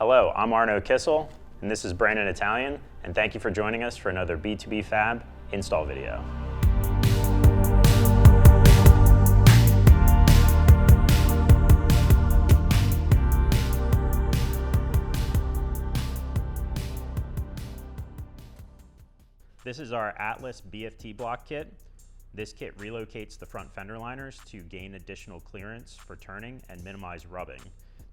Hello, I'm Arno Kissel, and this is Brandon Italian, and thank you for joining us for another B2BFAB install video. This is our Atlas BFT Block Kit. This kit relocates the front fender liners to gain additional clearance for turning and minimize rubbing.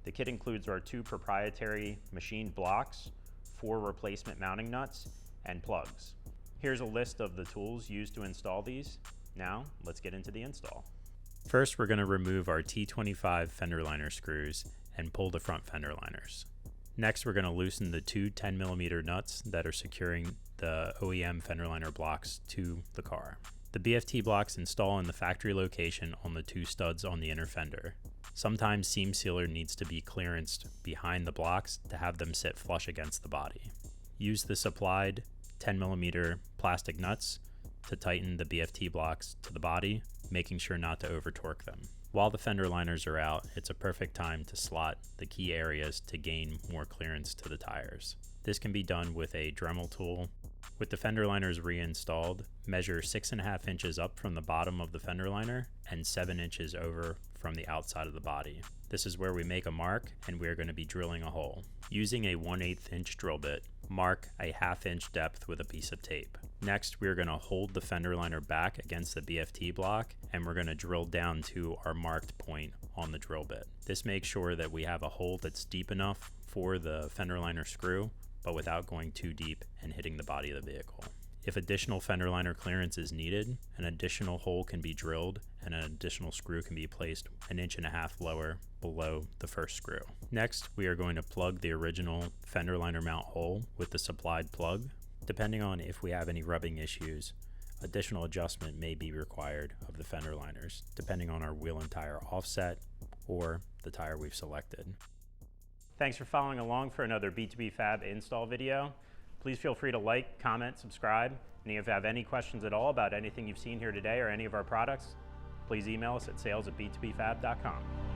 The kit includes our 2 proprietary machined blocks, 4 replacement mounting nuts, and plugs. Here's a list of the tools used to install these. Now, let's get into the install. First, we're going to remove our T25 fender liner screws and pull the front fender liners. Next, we're going to loosen the 2 10mm nuts that are securing the OEM fender liner blocks to the car. The BFT blocks install in the factory location on the 2 studs on the inner fender. Sometimes seam sealer needs to be clearanced behind the blocks to have them sit flush against the body. Use the supplied 10mm plastic nuts to tighten the BFT blocks to the body, making sure not to over torque them. While the fender liners are out, it's a perfect time to slot the key areas to gain more clearance to the tires. This can be done with a Dremel tool. With the fender liners reinstalled, measure 6.5 inches up from the bottom of the fender liner and 7 inches over from the outside of the body. This is where we make a mark, and we are going to be drilling a hole. Using a 1/8 inch drill bit, mark a 1/2 inch depth with a piece of tape. Next, we are going to hold the fender liner back against the BFT block, and we're going to drill down to our marked point on the drill bit. This makes sure that we have a hole that's deep enough for the fender liner screw, but without going too deep and hitting the body of the vehicle. If additional fender liner clearance is needed, an additional hole can be drilled and an additional screw can be placed 1.5 inches lower below the first screw. Next, we are going to plug the original fender liner mount hole with the supplied plug. Depending on if we have any rubbing issues, additional adjustment may be required of the fender liners, depending on our wheel and tire offset or the tire we've selected. Thanks for following along for another B2BFAB install video. Please feel free to like, comment, subscribe, and if you have any questions at all about anything you've seen here today or any of our products, please email us at sales@b2bfab.com.